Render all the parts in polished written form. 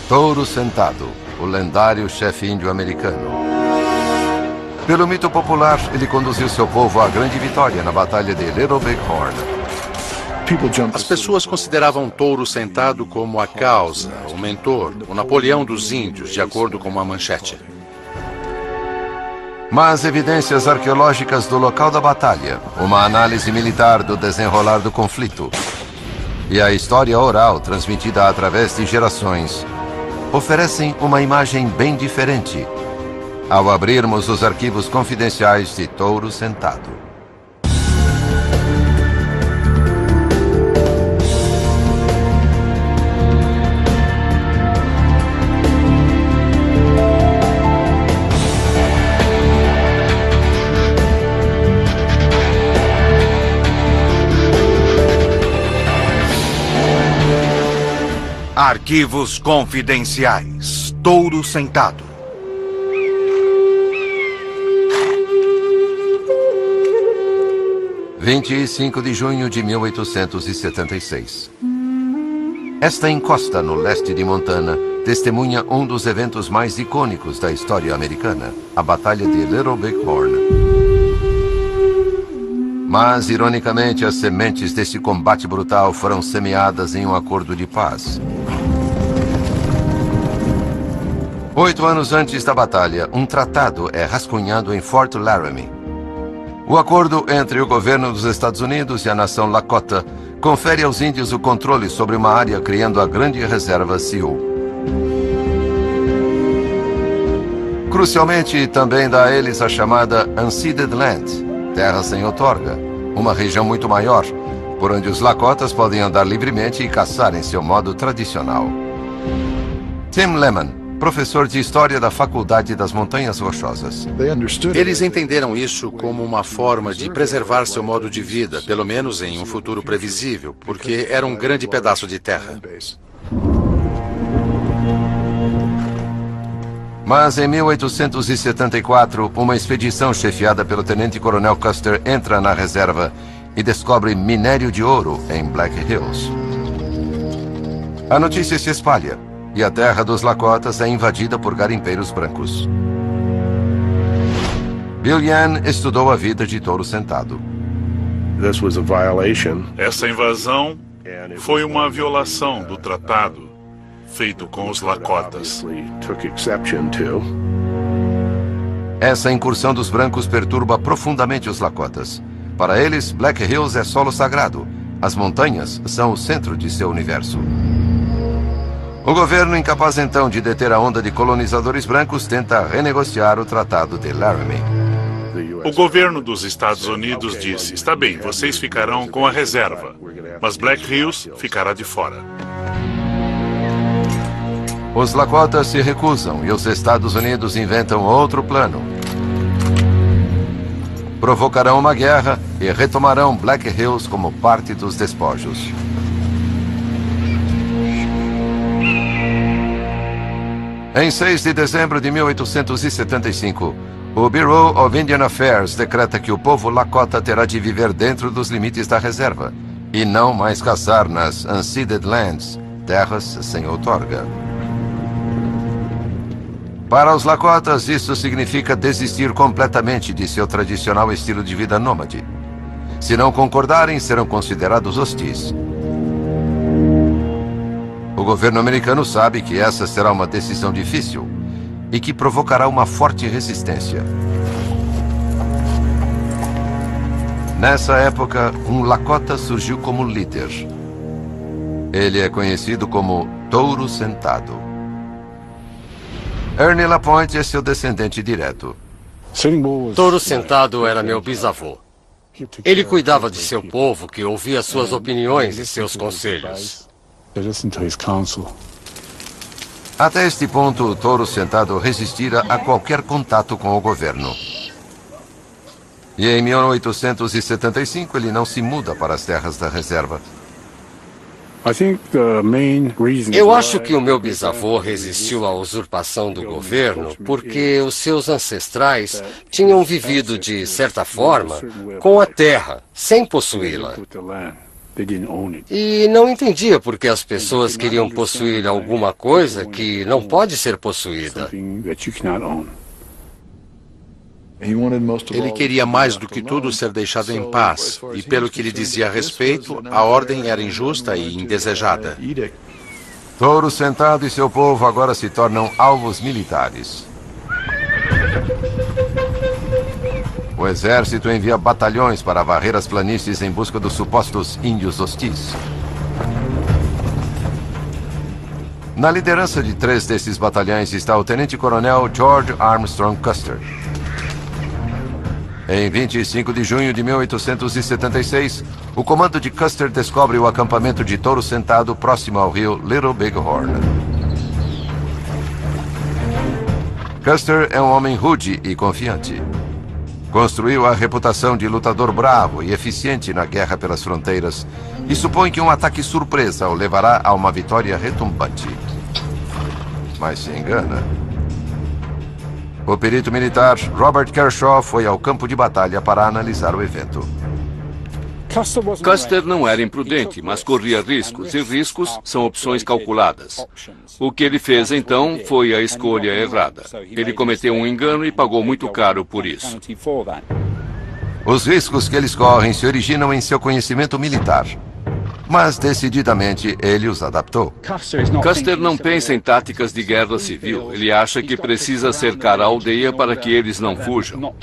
Touro Sentado, o lendário chefe índio americano. Pelo mito popular, ele conduziu seu povo à grande vitória na Batalha de Little Big Horn. As pessoas consideravam Touro Sentado como a causa, o mentor, o Napoleão dos índios, de acordo com uma manchete. Mas evidências arqueológicas do local da batalha, uma análise militar do desenrolar do conflito e a história oral transmitida através de gerações oferecem uma imagem bem diferente ao abrirmos os arquivos confidenciais de Touro Sentado. Arquivos confidenciais. Touro Sentado. – 25 de junho de 1876. Esta encosta no leste de Montana testemunha um dos eventos mais icônicos da história americana, a Batalha de Little Big Horn. Mas, ironicamente, as sementes desse combate brutal foram semeadas em um acordo de paz. 8 anos antes da batalha, um tratado é rascunhado em Fort Laramie. O acordo entre o governo dos Estados Unidos e a nação Lakota confere aos índios o controle sobre uma área, criando a grande reserva Sioux. Crucialmente, também dá a eles a chamada Unceded Land, terra sem outorga, uma região muito maior, por onde os Lakotas podem andar livremente e caçar em seu modo tradicional. Tim Lehman, professor de História da Faculdade das Montanhas Rochosas. Eles entenderam isso como uma forma de preservar seu modo de vida, pelo menos em um futuro previsível, porque era um grande pedaço de terra. Mas em 1874, uma expedição chefiada pelo tenente-coronel Custer entra na reserva e descobre minério de ouro em Black Hills. A notícia se espalha e a terra dos Lakotas é invadida por garimpeiros brancos. Bill Yan estudou a vida de Touro Sentado. Essa invasão foi uma violação do tratado feito com os Lakotas. Essa incursão dos brancos perturba profundamente os Lakotas. Para eles, Black Hills é solo sagrado. As montanhas são o centro de seu universo. O governo, incapaz então de deter a onda de colonizadores brancos, tenta renegociar o Tratado de Laramie. O governo dos Estados Unidos disse: está bem, vocês ficarão com a reserva, mas Black Hills ficará de fora. Os Lakotas se recusam e os Estados Unidos inventam outro plano. Provocarão uma guerra e retomarão Black Hills como parte dos despojos. Em 6 de dezembro de 1875, o Bureau of Indian Affairs decreta que o povo Lakota terá de viver dentro dos limites da reserva e não mais caçar nas Unceded Lands, terras sem outorga. Para os Lakotas, isso significa desistir completamente de seu tradicional estilo de vida nômade. Se não concordarem, serão considerados hostis. O governo americano sabe que essa será uma decisão difícil e que provocará uma forte resistência. Nessa época, um Lakota surgiu como líder. Ele é conhecido como Touro Sentado. Ernie LaPointe é seu descendente direto. Touro Sentado era meu bisavô. Ele cuidava de seu povo, que ouvia suas opiniões e seus conselhos. Até este ponto, o Touro Sentado resistira a qualquer contato com o governo. E em 1875 ele não se muda para as terras da reserva. Eu acho que o meu bisavô resistiu à usurpação do governo porque os seus ancestrais tinham vivido, de certa forma, com a terra, sem possuí-la. E não entendia por que as pessoas queriam possuir alguma coisa que não pode ser possuída. Ele queria mais do que tudo ser deixado em paz, e pelo que lhe dizia a respeito, a ordem era injusta e indesejada. Touro Sentado e seu povo agora se tornam alvos militares. O exército envia batalhões para varrer as planícies em busca dos supostos índios hostis. Na liderança de 3 desses batalhões está o tenente-coronel George Armstrong Custer. Em 25 de junho de 1876, o comando de Custer descobre o acampamento de Touro Sentado próximo ao rio Little Big Horn. Custer é um homem rude e confiante. Construiu a reputação de lutador bravo e eficiente na guerra pelas fronteiras e supõe que um ataque surpresa o levará a uma vitória retumbante. Mas se engana. O perito militar Robert Kershaw foi ao campo de batalha para analisar o evento. Custer não era imprudente, mas corria riscos, e riscos são opções calculadas. O que ele fez, então, foi a escolha errada. Ele cometeu um engano e pagou muito caro por isso. Os riscos que eles correm se originam em seu conhecimento militar. Mas, decididamente, ele os adaptou. Custer não pensa em táticas de guerra civil. Ele acha que precisa cercar a aldeia para que eles não fujam.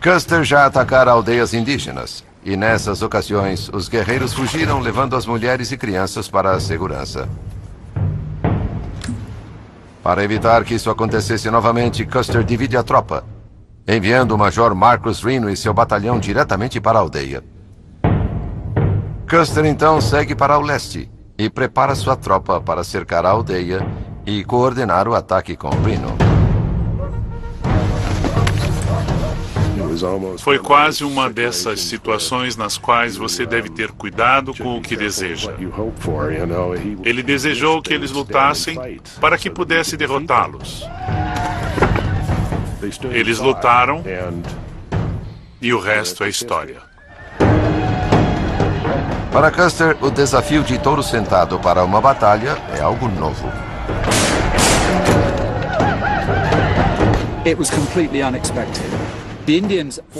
Custer já atacara aldeias indígenas, e nessas ocasiões, os guerreiros fugiram levando as mulheres e crianças para a segurança. Para evitar que isso acontecesse novamente, Custer divide a tropa, enviando o Major Marcus Reno e seu batalhão diretamente para a aldeia. Custer então segue para o leste e prepara sua tropa para cercar a aldeia e coordenar o ataque com Reno. Foi quase uma dessas situações nas quais você deve ter cuidado com o que deseja. Ele desejou que eles lutassem para que pudesse derrotá-los. Eles lutaram e o resto é história. Para Custer, o desafio de Touro Sentado para uma batalha é algo novo.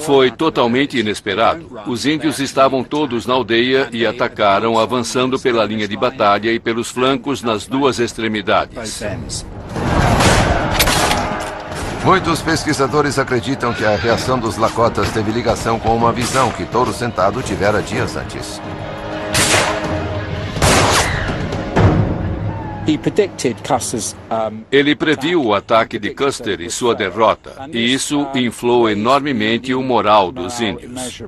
Foi totalmente inesperado. Os índios estavam todos na aldeia e atacaram, avançando pela linha de batalha e pelos flancos nas duas extremidades. Muitos pesquisadores acreditam que a reação dos Lakotas teve ligação com uma visão que Touro Sentado tivera dias antes. Ele previu o ataque de Custer e sua derrota, e isso inflou enormemente o moral dos índios.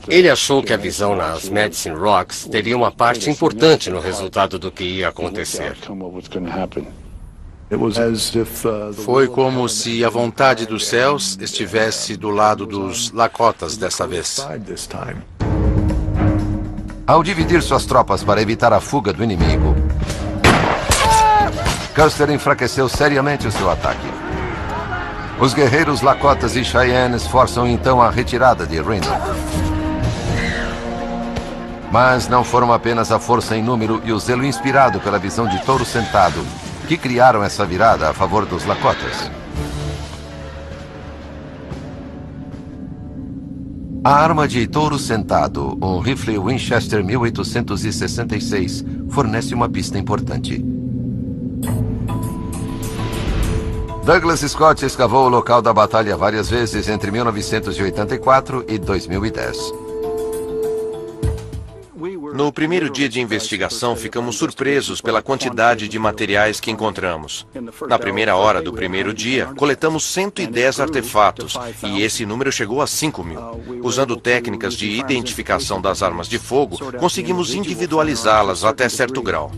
Ele achou que a visão nas Medicine Rocks teria uma parte importante no resultado do que ia acontecer. Foi como se a vontade dos céus estivesse do lado dos Lakotas dessa vez. Ao dividir suas tropas para evitar a fuga do inimigo, Custer enfraqueceu seriamente o seu ataque. Os guerreiros Lakotas e Cheyennes forçam então a retirada de Reno. Mas não foram apenas a força em número e o zelo inspirado pela visão de Touro Sentado que criaram essa virada a favor dos Lakotas. A arma de Touro Sentado, um rifle Winchester 1866, fornece uma pista importante. Douglas Scott escavou o local da batalha várias vezes entre 1984 e 2010. No primeiro dia de investigação, ficamos surpresos pela quantidade de materiais que encontramos. Na primeira hora do primeiro dia, coletamos 110 artefatos, e esse número chegou a 5.000. Usando técnicas de identificação das armas de fogo, conseguimos individualizá-las até certo grau.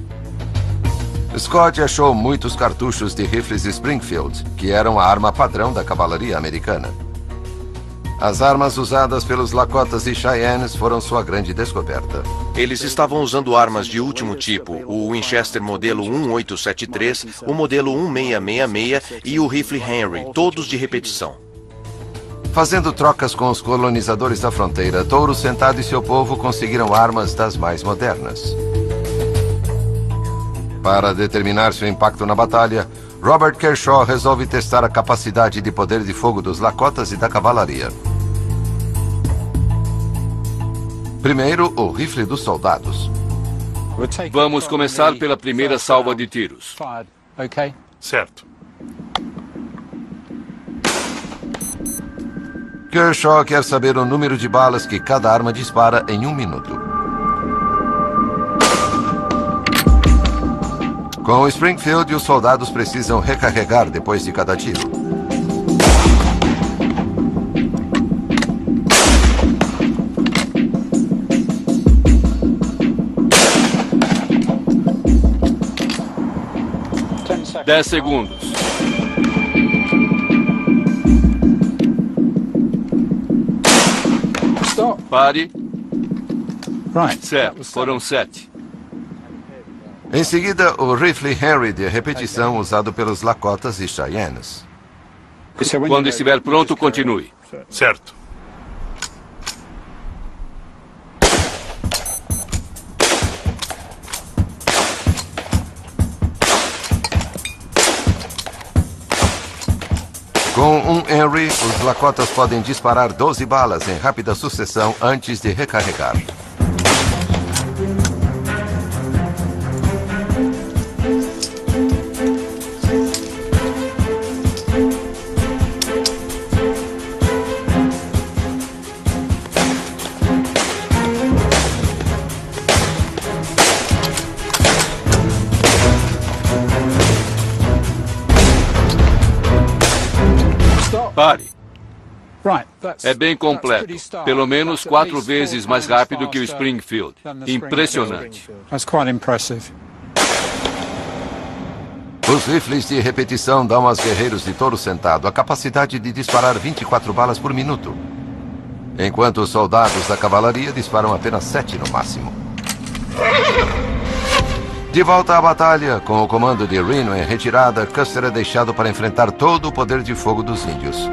Scott achou muitos cartuchos de rifles Springfield, que eram a arma padrão da cavalaria americana. As armas usadas pelos Lakotas e Cheyennes foram sua grande descoberta. Eles estavam usando armas de último tipo, o Winchester modelo 1873, o modelo 1666 e o rifle Henry, todos de repetição. Fazendo trocas com os colonizadores da fronteira, Touro Sentado e seu povo conseguiram armas das mais modernas. Para determinar seu impacto na batalha, Robert Kershaw resolve testar a capacidade de poder de fogo dos Lakotas e da cavalaria. Primeiro, o rifle dos soldados. Vamos começar pela primeira salva de tiros. Certo. Kershaw quer saber o número de balas que cada arma dispara em 1 minuto. Com o Springfield, os soldados precisam recarregar depois de cada tiro. Dez segundos. Pare. Certo, foram 7. Em seguida, o rifle Henry de repetição usado pelos Lakotas e Cheyennes. Quando estiver pronto, continue. Certo. Com um Henry, os Lakotas podem disparar 12 balas em rápida sucessão antes de recarregar. Pare. É bem completo. Pelo menos 4 vezes mais rápido que o Springfield. Impressionante. Os rifles de repetição dão aos guerreiros de Touro Sentado a capacidade de disparar 24 balas por minuto, enquanto os soldados da cavalaria disparam apenas 7 no máximo. De volta à batalha, com o comando de Reno em retirada, Custer é deixado para enfrentar todo o poder de fogo dos índios.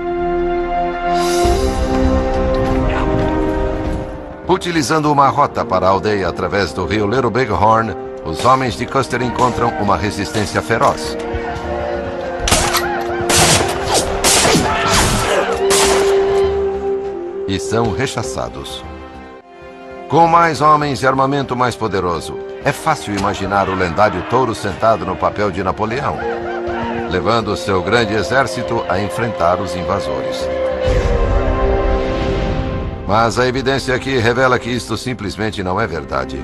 Utilizando uma rota para a aldeia através do rio Little Bighorn, os homens de Custer encontram uma resistência feroz. E são rechaçados. Com mais homens e armamento mais poderoso, é fácil imaginar o lendário Touro Sentado no papel de Napoleão, levando seu grande exército a enfrentar os invasores. Mas a evidência aqui revela que isto simplesmente não é verdade.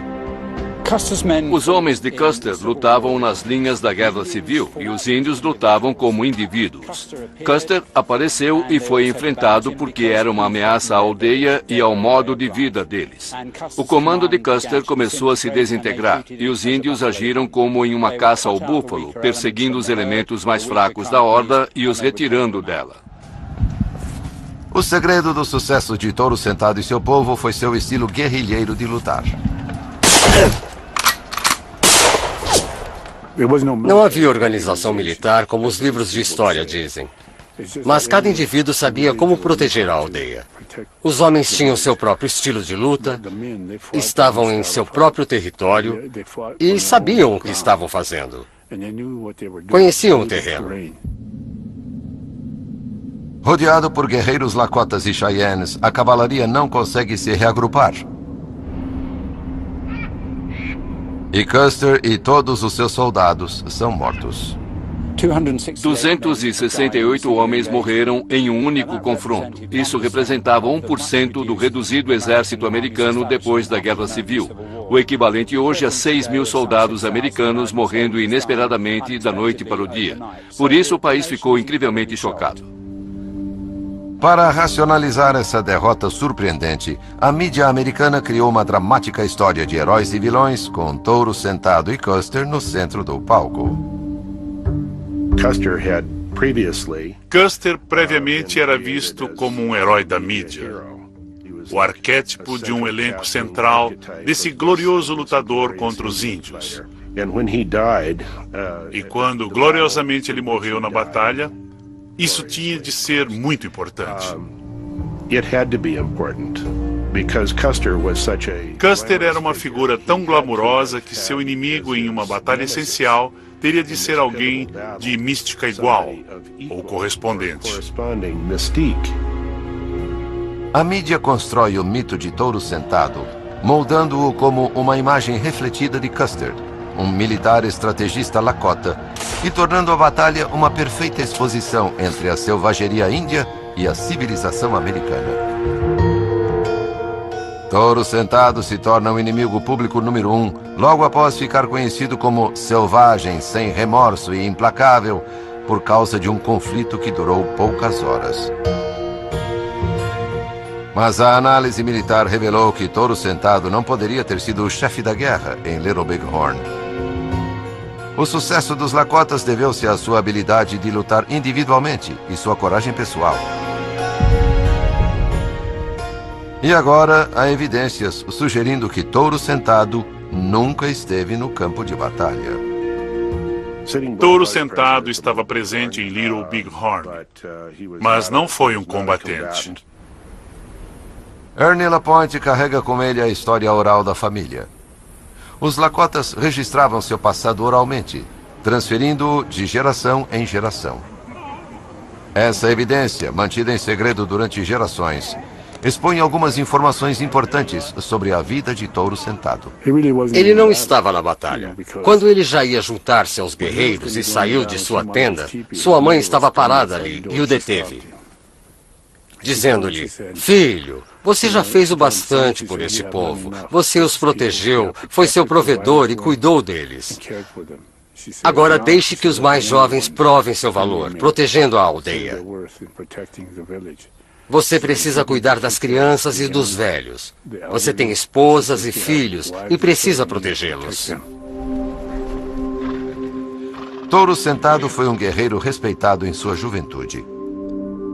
Os homens de Custer lutavam nas linhas da Guerra Civil e os índios lutavam como indivíduos. Custer apareceu e foi enfrentado porque era uma ameaça à aldeia e ao modo de vida deles. O comando de Custer começou a se desintegrar e os índios agiram como em uma caça ao búfalo, perseguindo os elementos mais fracos da horda e os retirando dela. O segredo do sucesso de Touro Sentado e seu povo foi seu estilo guerrilheiro de lutar. Não havia organização militar como os livros de história dizem. Mas cada indivíduo sabia como proteger a aldeia. Os homens tinham seu próprio estilo de luta, estavam em seu próprio território e sabiam o que estavam fazendo. Conheciam o terreno. Rodeado por guerreiros Lakotas e Cheyennes, a cavalaria não consegue se reagrupar. E Custer e todos os seus soldados são mortos. 268 homens morreram em um único confronto. Isso representava 1% do reduzido exército americano depois da Guerra Civil, o equivalente hoje a 6.000 soldados americanos morrendo inesperadamente da noite para o dia. Por isso, o país ficou incrivelmente chocado. Para racionalizar essa derrota surpreendente, a mídia americana criou uma dramática história de heróis e vilões, com Touro Sentado e Custer no centro do palco. Custer previamente era visto como um herói da mídia, o arquétipo de um elenco central desse glorioso lutador contra os índios. E quando gloriosamente ele morreu na batalha, isso tinha de ser muito importante. Custer era uma figura tão glamurosa que seu inimigo em uma batalha essencial teria de ser alguém de mística igual, ou correspondente. A mídia constrói o mito de Touro Sentado, moldando-o como uma imagem refletida de Custer, um militar estrategista Lakota, e tornando a batalha uma perfeita exposição entre a selvageria índia e a civilização americana. Touro Sentado se torna o inimigo público número 1, logo após ficar conhecido como selvagem, sem remorso e implacável, por causa de um conflito que durou poucas horas. Mas a análise militar revelou que Touro Sentado não poderia ter sido o chefe da guerra em Little Big Horn. O sucesso dos Lakotas deveu-se à sua habilidade de lutar individualmente e sua coragem pessoal. E agora há evidências sugerindo que Touro Sentado nunca esteve no campo de batalha. Touro Sentado estava presente em Little Big Horn, mas não foi um combatente. Ernie Lapointe carrega com ele a história oral da família. Os Lakotas registravam seu passado oralmente, transferindo-o de geração em geração. Essa evidência, mantida em segredo durante gerações, expõe algumas informações importantes sobre a vida de Touro Sentado. Ele não estava na batalha. Quando ele já ia juntar-se aos guerreiros e saiu de sua tenda, sua mãe estava parada ali e o deteve, dizendo-lhe: "Filho, você já fez o bastante por este povo. Você os protegeu, foi seu provedor e cuidou deles. Agora deixe que os mais jovens provem seu valor, protegendo a aldeia. Você precisa cuidar das crianças e dos velhos. Você tem esposas e filhos e precisa protegê-los." Touro Sentado foi um guerreiro respeitado em sua juventude.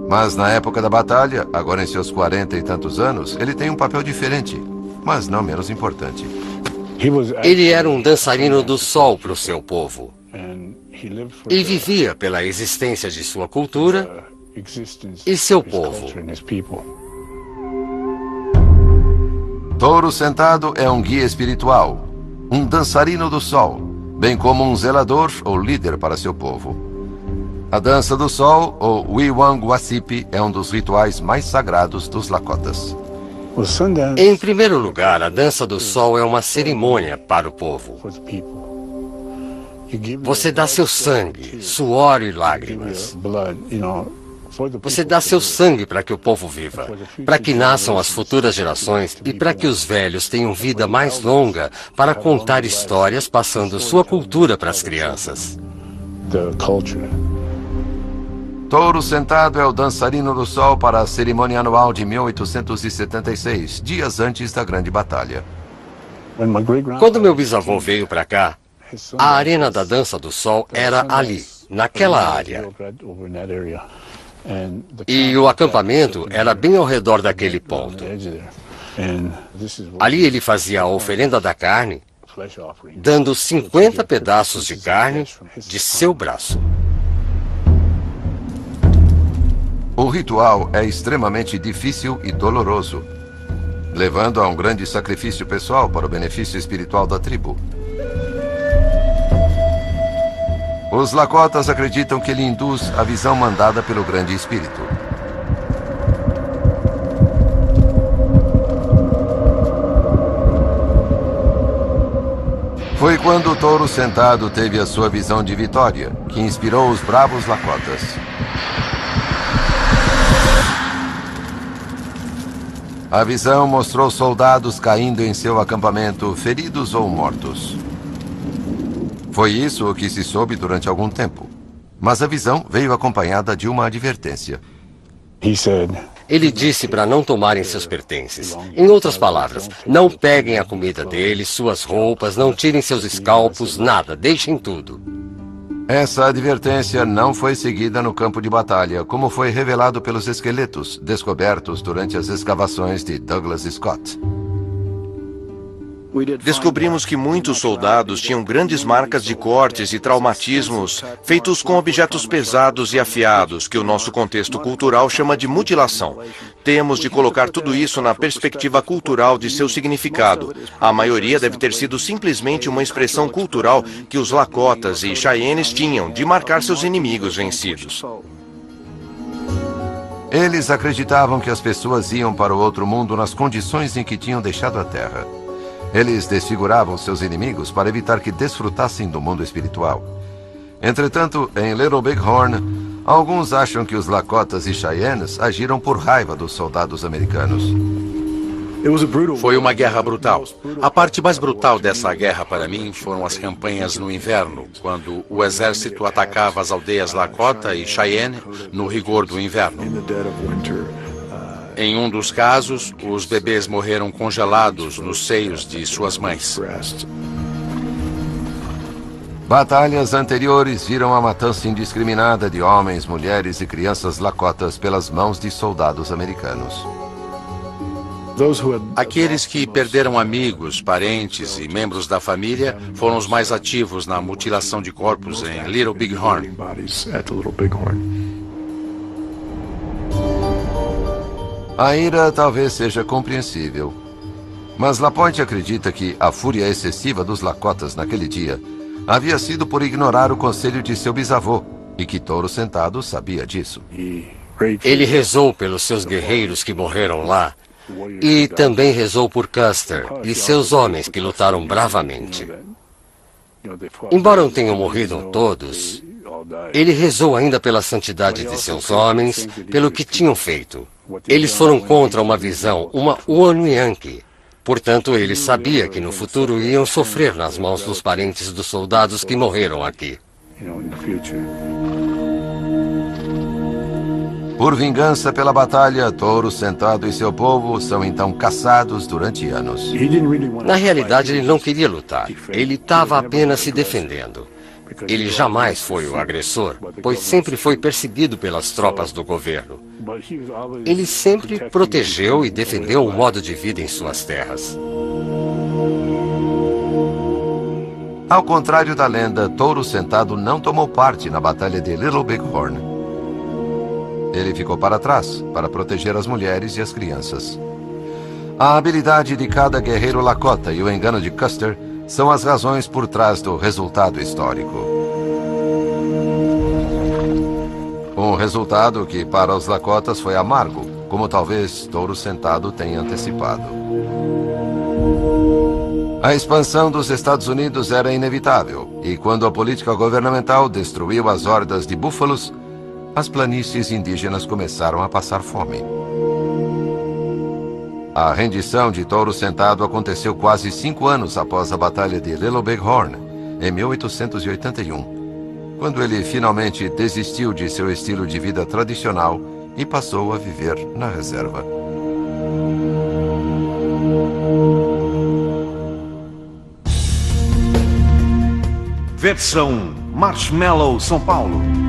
Mas na época da batalha, agora em seus 40 e tantos anos, ele tem um papel diferente, mas não menos importante. Ele era um dançarino do sol para o seu povo. E vivia pela existência de sua cultura e seu povo. Touro Sentado é um guia espiritual, um dançarino do sol, bem como um zelador ou líder para seu povo. A dança do sol, ou Wewang Wasipi, é um dos rituais mais sagrados dos Lakotas. Em primeiro lugar, a dança do sol é uma cerimônia para o povo. Você dá seu sangue, suor e lágrimas. Você dá seu sangue para que o povo viva, para que nasçam as futuras gerações e para que os velhos tenham vida mais longa para contar histórias passando sua cultura para as crianças. Touro Sentado é o dançarino do sol para a cerimônia anual de 1876, dias antes da Grande Batalha. Quando meu bisavô veio para cá, a arena da dança do sol era ali, naquela área. E o acampamento era bem ao redor daquele ponto. Ali ele fazia a oferenda da carne, dando 50 pedaços de carne de seu braço. O ritual é extremamente difícil e doloroso, levando a um grande sacrifício pessoal para o benefício espiritual da tribo. Os Lakotas acreditam que ele induz a visão mandada pelo Grande Espírito. Foi quando o Touro Sentado teve a sua visão de vitória que inspirou os bravos Lakotas. A visão mostrou soldados caindo em seu acampamento, feridos ou mortos. Foi isso o que se soube durante algum tempo. Mas a visão veio acompanhada de uma advertência. Ele disse para não tomarem seus pertences. Em outras palavras, não peguem a comida deles, suas roupas, não tirem seus escalpos, nada, deixem tudo. Essa advertência não foi seguida no campo de batalha, como foi revelado pelos esqueletos descobertos durante as escavações de Douglas Scott. Descobrimos que muitos soldados tinham grandes marcas de cortes e traumatismos feitos com objetos pesados e afiados, que o nosso contexto cultural chama de mutilação. Temos de colocar tudo isso na perspectiva cultural de seu significado. A maioria deve ter sido simplesmente uma expressão cultural que os Lakotas e Cheyennes tinham de marcar seus inimigos vencidos. Eles acreditavam que as pessoas iam para o outro mundo nas condições em que tinham deixado a Terra. Eles desfiguravam seus inimigos para evitar que desfrutassem do mundo espiritual. Entretanto, em Little Big Horn, alguns acham que os Lakotas e Cheyennes agiram por raiva dos soldados americanos. Foi uma guerra brutal. A parte mais brutal dessa guerra para mim foram as campanhas no inverno, quando o exército atacava as aldeias Lakota e Cheyenne no rigor do inverno. Em um dos casos, os bebês morreram congelados nos seios de suas mães. Batalhas anteriores viram a matança indiscriminada de homens, mulheres e crianças Lakotas pelas mãos de soldados americanos. Aqueles que perderam amigos, parentes e membros da família foram os mais ativos na mutilação de corpos em Little Big Horn. A ira talvez seja compreensível, mas Lapointe acredita que a fúria excessiva dos Lakotas naquele dia havia sido por ignorar o conselho de seu bisavô, e que Touro Sentado sabia disso. Ele rezou pelos seus guerreiros que morreram lá, e também rezou por Custer e seus homens que lutaram bravamente. Embora não tenham morrido todos, ele rezou ainda pela santidade de seus homens, pelo que tinham feito. Eles foram contra uma visão, uma Uanu Yankee. Portanto, ele sabia que no futuro iam sofrer nas mãos dos parentes dos soldados que morreram aqui. Por vingança pela batalha, Touro Sentado e seu povo são então caçados durante anos. Na realidade, ele não queria lutar. Ele estava apenas se defendendo. Ele jamais foi o agressor, pois sempre foi perseguido pelas tropas do governo. Ele sempre protegeu e defendeu o modo de vida em suas terras. Ao contrário da lenda, Touro Sentado não tomou parte na batalha de Little Big Horn. Ele ficou para trás, para proteger as mulheres e as crianças. A habilidade de cada guerreiro Lakota e o engano de Custer são as razões por trás do resultado histórico. Um resultado que para os Lakotas foi amargo, como talvez Touro Sentado tenha antecipado. A expansão dos Estados Unidos era inevitável, e quando a política governamental destruiu as hordas de búfalos, as planícies indígenas começaram a passar fome. A rendição de Touro Sentado aconteceu quase 5 anos após a Batalha de Little Big Horn, em 1881, quando ele finalmente desistiu de seu estilo de vida tradicional e passou a viver na reserva. Versão Marshmallow São Paulo.